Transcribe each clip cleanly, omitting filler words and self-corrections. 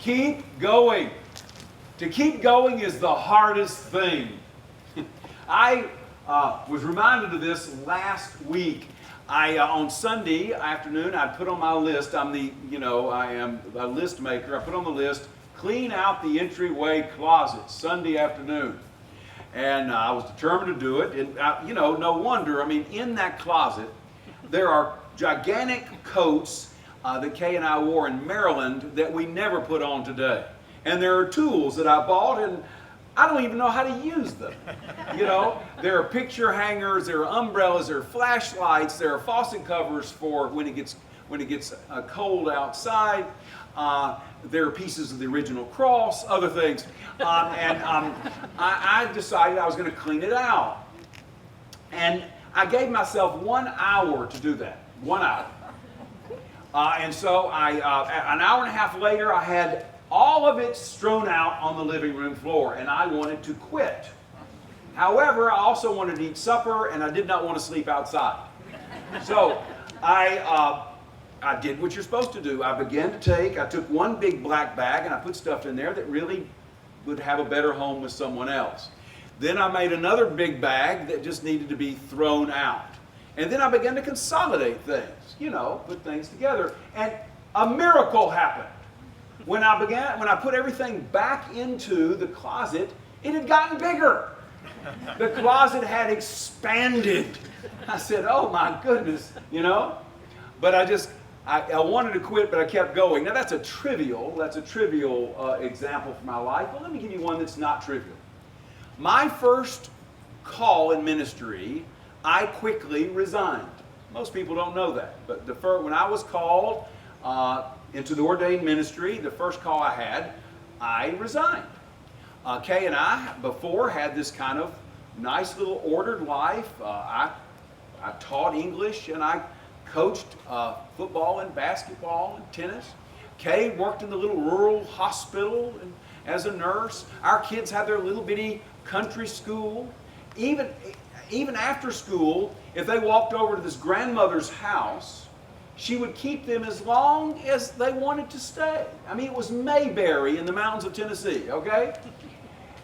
Keep going. To keep going is the hardest thing. I was reminded of this last week. On Sunday afternoon, I put on my list. I am a list maker. I put on the list, clean out the entryway closet Sunday afternoon. And I was determined to do it. And, no wonder. I mean, in that closet, there are gigantic coats that Kay and I wore in Maryland that we never put on today. And there are tools that I bought, and I don't even know how to use them. There are picture hangers, there are umbrellas, there are flashlights, there are faucet covers for when it gets cold outside. There are pieces of the original cross, other things. I decided I was going to clean it out. And I gave myself 1 hour to do that. 1 hour. And so an hour and a half later, I had all of it strewn out on the living room floor, and I wanted to quit. However, I also wanted to eat supper, and I did not want to sleep outside. So I did what you're supposed to do. I took one big black bag, and I put stuff in there that really would have a better home with someone else. Then I made another big bag that just needed to be thrown out. And then I began to consolidate things, put things together. And a miracle happened. When I put everything back into the closet, it had gotten bigger. The closet had expanded. I said, oh my goodness, But I wanted to quit, but I kept going. Now that's a trivial example from my life. But let me give you one that's not trivial. My first call in ministry, I quickly resigned. Most people don't know that. But when I was called into the ordained ministry, the first call I had, I resigned. Kay and I, before, had this kind of nice little ordered life. I taught English, and I coached football and basketball and tennis. Kay worked in the little rural hospital as a nurse. Our kids had their little bitty country school. Even after school, if they walked over to this grandmother's house, she would keep them as long as they wanted to stay. I mean, it was Mayberry in the mountains of Tennessee, okay?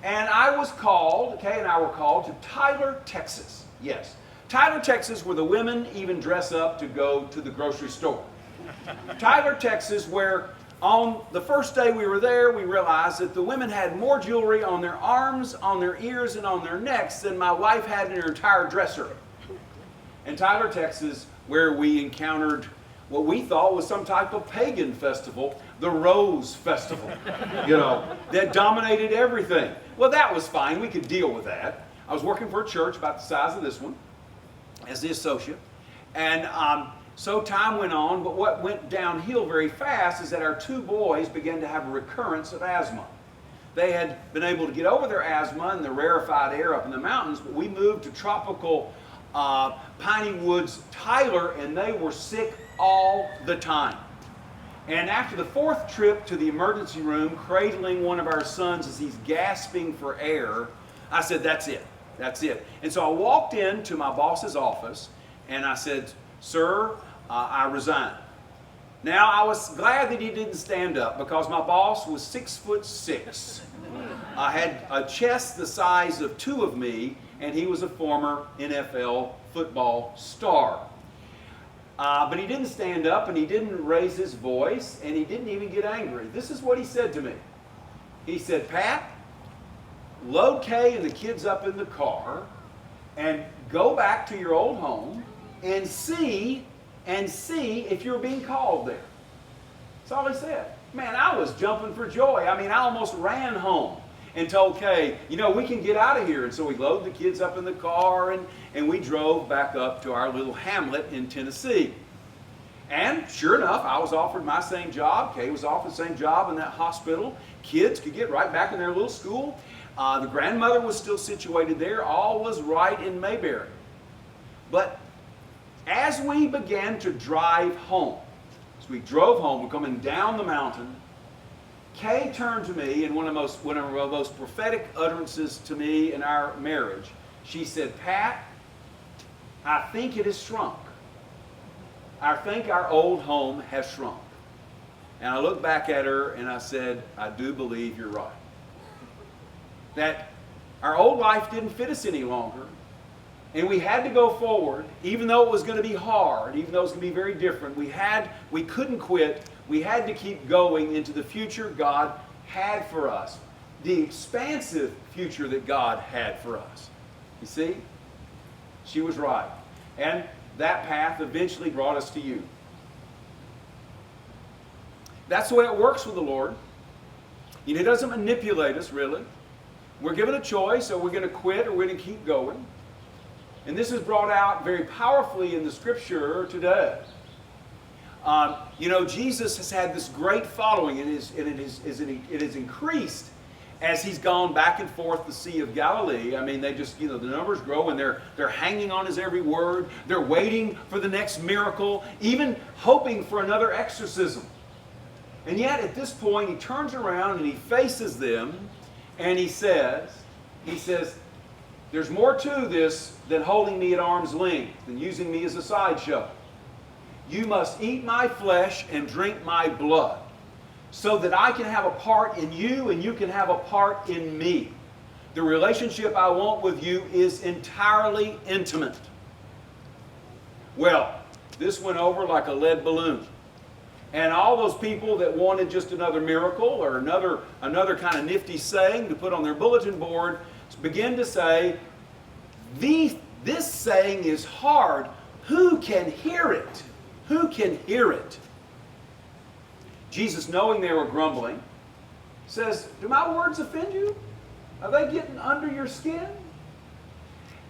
And Kay and I were called to Tyler, Texas. Yes. Tyler, Texas, where the women even dress up to go to the grocery store. Tyler, Texas, where on the first day we were there, we realized that the women had more jewelry on their arms, on their ears, and on their necks than my wife had in her entire dresser. In Tyler, Texas, where we encountered what we thought was some type of pagan festival, the Rose Festival, that dominated everything. Well, that was fine. We could deal with that. I was working for a church about the size of this one as the associate. And so time went on, but what went downhill very fast is that our two boys began to have a recurrence of asthma. They had been able to get over their asthma in the rarefied air up in the mountains, but we moved to tropical Piney Woods, Tyler, and they were sick all the time. And after the fourth trip to the emergency room, cradling one of our sons as he's gasping for air, I said, that's it. And so I walked into my boss's office, and I said, sir, I resign. Now, I was glad that he didn't stand up, because my boss was 6'6". I had a chest the size of two of me, and he was a former NFL football star. But he didn't stand up, and he didn't raise his voice, and he didn't even get angry. This is what he said to me. He said, Pat, load Kay and the kids up in the car and go back to your old home and see if you're being called there. That's all he said. Man, I was jumping for joy. I mean, I almost ran home and told Kay, we can get out of here. And so we loaded the kids up in the car, and we drove back up to our little hamlet in Tennessee. And sure enough, I was offered my same job. Kay was offered the same job in that hospital. Kids could get right back in their little school. The grandmother was still situated there. All was right in Mayberry. But as we began to drive home, as we drove home, we're coming down the mountain, Kay turned to me in one of the most prophetic utterances to me in our marriage. She said, Pat, I think it has shrunk. I think our old home has shrunk. And I looked back at her and I said, I do believe you're right. That our old life didn't fit us any longer. And we had to go forward, even though it was going to be hard, even though it was going to be very different. We couldn't quit. We had to keep going into the future God had for us. The expansive future that God had for us. You see? She was right. And that path eventually brought us to you. That's the way it works with the Lord. He doesn't manipulate us, really. We're given a choice, or we're going to quit, or we're going to keep going. And this is brought out very powerfully in the Scripture today. Jesus has had this great following, and it has increased as he's gone back and forth the Sea of Galilee. I mean, they just, the numbers grow, and they're hanging on his every word. They're waiting for the next miracle, even hoping for another exorcism. And yet, at this point, he turns around and he faces them, and he says, there's more to this than holding me at arm's length, than using me as a sideshow. You must eat my flesh and drink my blood, so that I can have a part in you and you can have a part in me. The relationship I want with you is entirely intimate. Well, this went over like a lead balloon. And all those people that wanted just another miracle or another kind of nifty saying to put on their bulletin board begin to say, this saying is hard. Who can hear it? Who can hear it? Jesus, knowing they were grumbling, says, do my words offend you? Are they getting under your skin?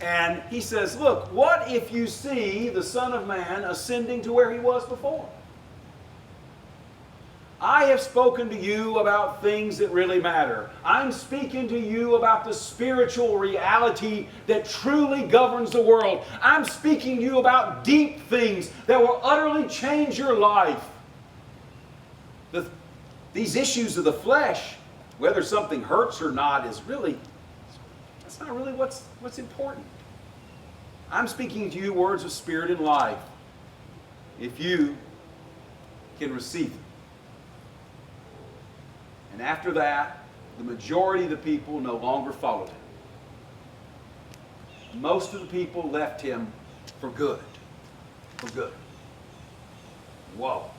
And he says, look, what if you see the Son of Man ascending to where he was before? I have spoken to you about things that really matter. I'm speaking to you about the spiritual reality that truly governs the world. I'm speaking to you about deep things that will utterly change your life. These issues of the flesh, whether something hurts or not, that's not really what's important. I'm speaking to you words of spirit and life, if you can receive them. And after that, the majority of the people no longer followed him. Most of the people left him for good. For good. Whoa.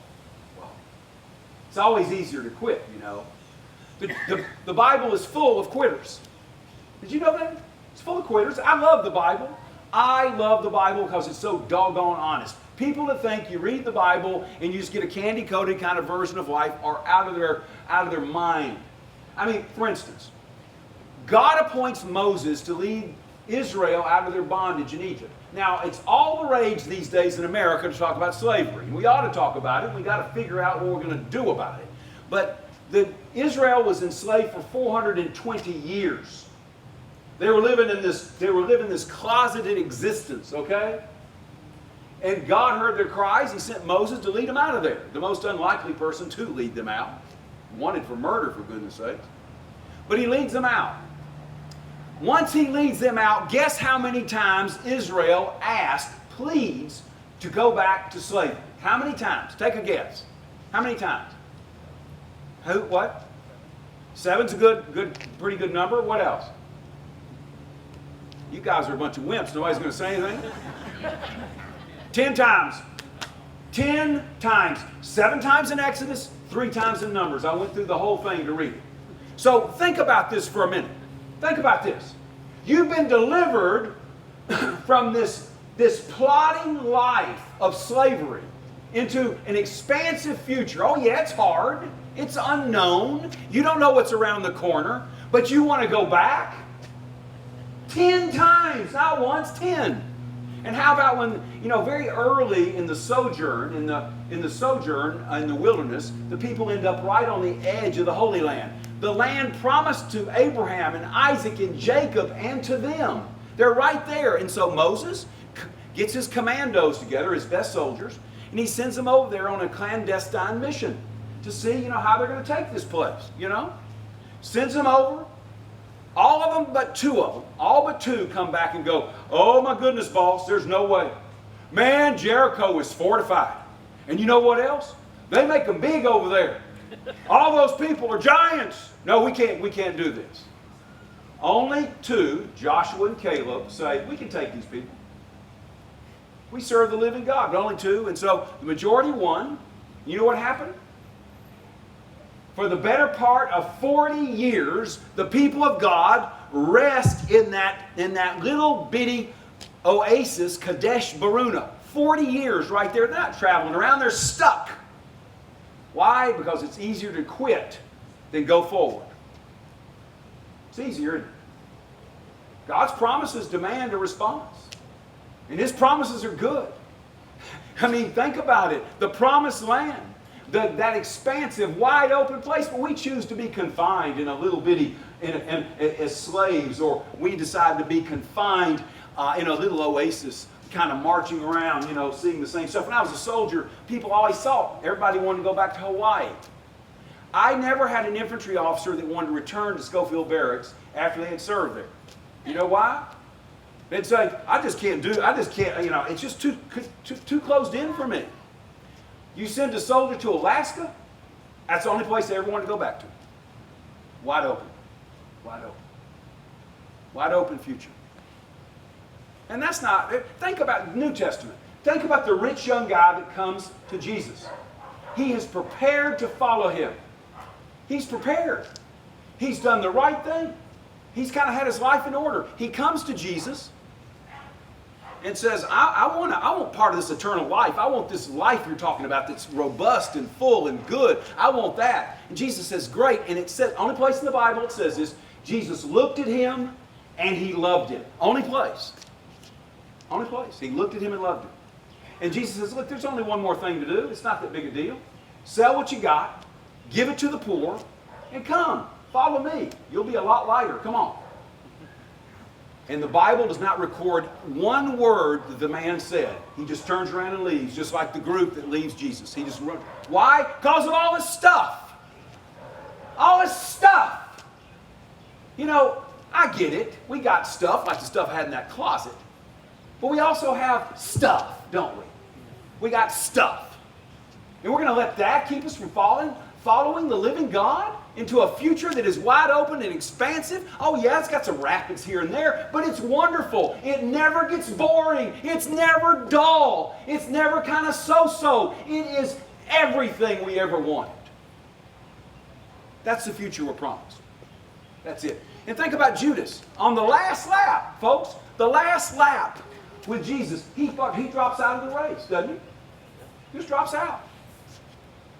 It's always easier to quit, The Bible is full of quitters. Did you know that? It's full of quitters. I love the Bible. I love the Bible because it's so doggone honest. People that think you read the Bible and you just get a candy-coated kind of version of life are out of their mind. I mean, for instance, God appoints Moses to lead Israel out of their bondage in Egypt. Now, it's all the rage these days in America to talk about slavery. We ought to talk about it. We've got to figure out what we're going to do about it. But Israel was enslaved for 420 years. They were living in this closeted existence, okay? And God heard their cries. He sent Moses to lead them out of there. The most unlikely person to lead them out. Wanted for murder, for goodness sake. But he leads them out. Once he leads them out, guess how many times Israel pleads to go back to slavery? How many times? Take a guess. How many times? What? 7's a pretty good number. What else? You guys are a bunch of wimps. Nobody's going to say anything? 10 times. 10 times. 7 times in Exodus, 3 times in Numbers. I went through the whole thing to read it. So think about this for a minute. Think about this. You've been delivered from this plodding life of slavery into an expansive future. Oh yeah, it's hard. It's unknown. You don't know what's around the corner. But you want to go back? 10 times. Not once, 10. And how about when, very early in the sojourn, in the wilderness, the people end up right on the edge of the Holy Land. The land promised to Abraham and Isaac and Jacob and to them. They're right there. And so Moses gets his commandos together, his best soldiers, and he sends them over there on a clandestine mission to see, how they're going to take this place, Sends them over. All of them but 2 of them, all but 2 come back and go, oh my goodness, boss, there's no way. Man, Jericho is fortified. And you know what else? They make them big over there. All those people are giants. No, we can't do this. Only two, Joshua and Caleb, say, we can take these people. We serve the living God, but only two. And so the majority won. You know what happened? For the better part of 40 years, the people of God rest in that little bitty oasis, Kadesh Barnea. 40 years right there. They're not traveling around. They're stuck. Why? Because it's easier to quit than go forward. It's easier, isn't it? God's promises demand a response. And His promises are good. I mean, think about it. The promised land. That expansive, wide open place, but we choose to be confined in a little bitty, as slaves, or we decide to be confined in a little oasis, kind of marching around, seeing the same stuff. When I was a soldier, people always thought everybody wanted to go back to Hawaii. I never had an infantry officer that wanted to return to Schofield Barracks after they had served there. You know why? They'd say, it's just too closed in for me. You send a soldier to Alaska, that's the only place they ever want to go back to. Wide open. Wide open. Wide open future. And that's not, think about the New Testament. Think about the rich young guy that comes to Jesus. He is prepared to follow Him. He's prepared. He's done the right thing. He's kind of had his life in order. He comes to Jesus and says, I want part of this eternal life. I want this life you're talking about that's robust and full and good. I want that. And Jesus says, great. And it says, only place in the Bible it says this, Jesus looked at him and He loved him. Only place. Only place. He looked at him and loved him. And Jesus says, look, there's only one more thing to do. It's not that big a deal. Sell what you got, give it to the poor, and come. Follow me. You'll be a lot lighter. Come on. And the Bible does not record one word that the man said. He just turns around and leaves, just like the group that leaves Jesus. He just runs. Why? Because of all this stuff. All this stuff. I get it. We got stuff like the stuff I had in that closet. But we also have stuff, don't we? We got stuff. And we're going to let that keep us from following the living God into a future that is wide open and expansive. Oh yeah, it's got some rapids here and there, but it's wonderful. It never gets boring. It's never dull. It's never kind of so-so. It is everything we ever wanted. That's the future we're promised. That's it. And think about Judas. On the last lap, folks, the last lap with Jesus, he drops out of the race, doesn't he? He just drops out.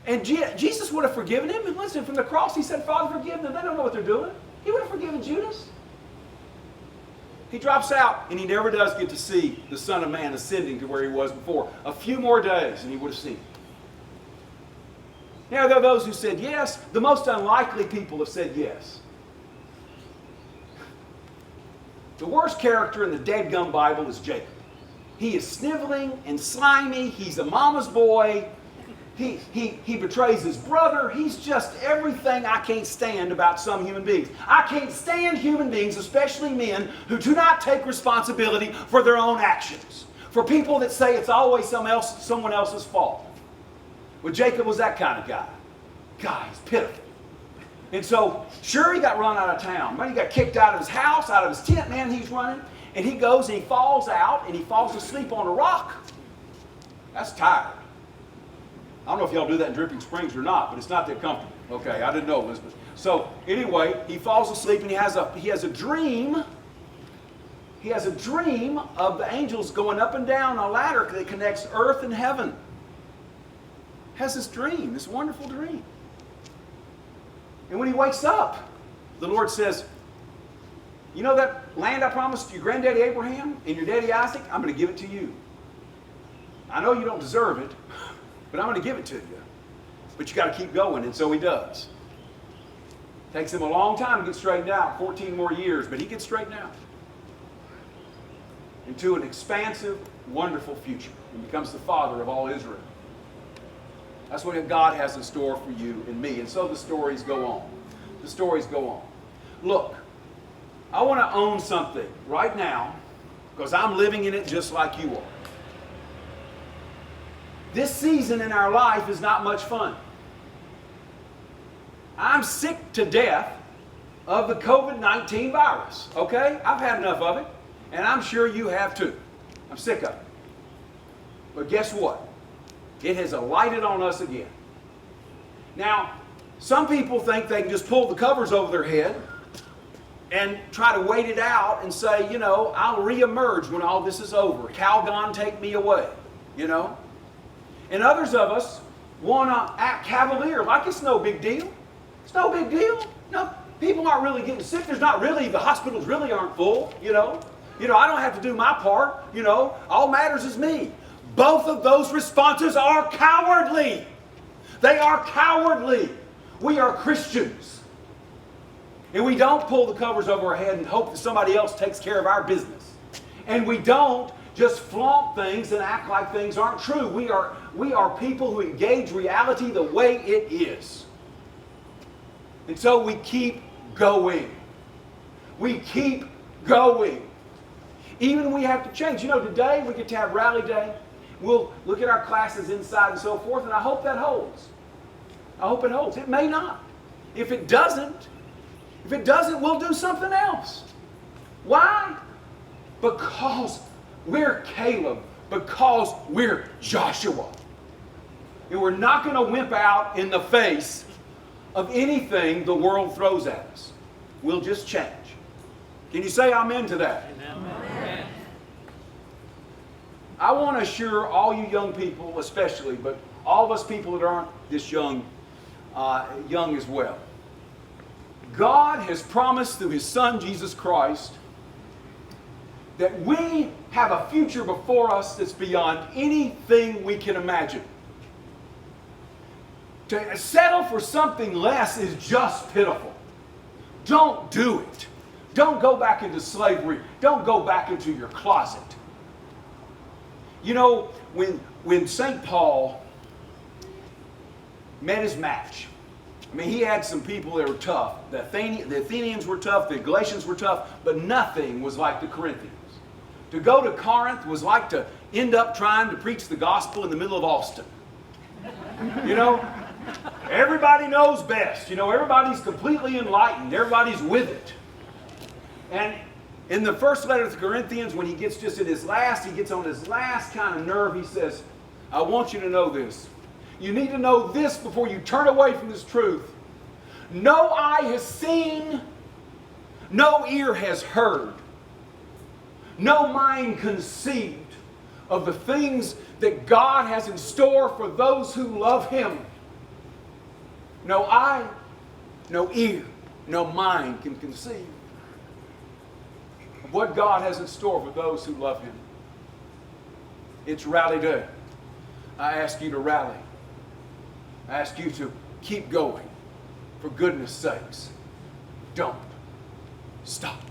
And Jesus would have forgiven him. And listen, from the cross, He said, Father, forgive them. They don't know what they're doing. He would have forgiven Judas. He drops out, and he never does get to see the Son of Man ascending to where He was before. A few more days, and he would have seen Him. Now, there are those who said yes. The most unlikely people have said yes. The worst character in the dead-gum Bible is Jacob. He is sniveling and slimy. He's a mama's boy. He betrays his brother. He's just everything I can't stand about some human beings. I can't stand human beings, especially men, who do not take responsibility for their own actions. For people that say it's always someone else's fault. Well, Jacob was that kind of guy. God, he's pitiful. And so, sure, he got run out of town. Man, he got kicked out of his house, out of his tent, man, he's running. And he goes and he falls out and he falls asleep on a rock. That's tired. I don't know if y'all do that in Dripping Springs or not, but it's not that comfortable. Okay, I didn't know, Elizabeth. So anyway, he falls asleep and he has a dream. He has a dream of the angels going up and down a ladder that connects earth and heaven. Has this dream, this wonderful dream. And when he wakes up, the Lord says, you know that land I promised your granddaddy Abraham and your daddy Isaac? I'm going to give it to you. I know you don't deserve it, but I'm going to give it to you. But you got to keep going, and so he does. Takes him a long time to get straightened out, 14 more years, but he gets straightened out into an expansive, wonderful future and becomes the father of all Israel. That's what God has in store for you and me. And so the stories go on. The stories go on. Look, I want to own something right now because I'm living in it just like you are. this season in our life is not much fun. I'm sick to death of the COVID-19 virus, okay? I've had enough of it, and I'm sure you have too. I'm sick of it. But guess what? It has alighted on us again. Now, some people think they can just pull the covers over their head and try to wait it out and say, you know, I'll reemerge when all this is over. Calgon, take me away, you know. And others of us want to act cavalier, like it's no big deal. It's no big deal. No, people aren't really getting sick. There's not really, the hospitals really aren't full, you know. I don't have to do my part, you know. All matters is me. Both of those responses are cowardly. They are cowardly. We are Christians. And we don't pull the covers over our head and hope that somebody else takes care of our business. And we don't just flaunt things and act like things aren't true. We are people who engage reality the way it is. And so we keep going. We keep going. Even when we have to change. Today we get to have rally day. We'll look at our classes inside and so forth, and I hope that holds. I hope it holds. It may not. If it doesn't, we'll do something else. Why? Because we're Caleb. Because we're Joshua. And we're not going to wimp out in the face of anything the world throws at us. We'll just change. Can you say amen to that? Amen. I want to assure all you young people especially, but all of us people that aren't this young as well. God has promised through His Son, Jesus Christ, that we have a future before us that's beyond anything we can imagine. To settle for something less is just pitiful. Don't do it. Don't go back into slavery. Don't go back into your closet. When St. Paul met his match, he had some people that were tough. The Athenians were tough, the Galatians were tough, but nothing was like the Corinthians. To go to Corinth was like to end up trying to preach the gospel in the middle of Austin. Everybody knows best. Everybody's completely enlightened. Everybody's with it. And in the first letter to the Corinthians, when he gets on his last kind of nerve, he says, I want you to know this. You need to know this before you turn away from this truth. No eye has seen, no ear has heard, no mind conceived of the things that God has in store for those who love Him. No eye, no ear, no mind can conceive of what God has in store for those who love Him. It's rally day. I ask you to rally. I ask you to keep going. For goodness sakes, don't stop.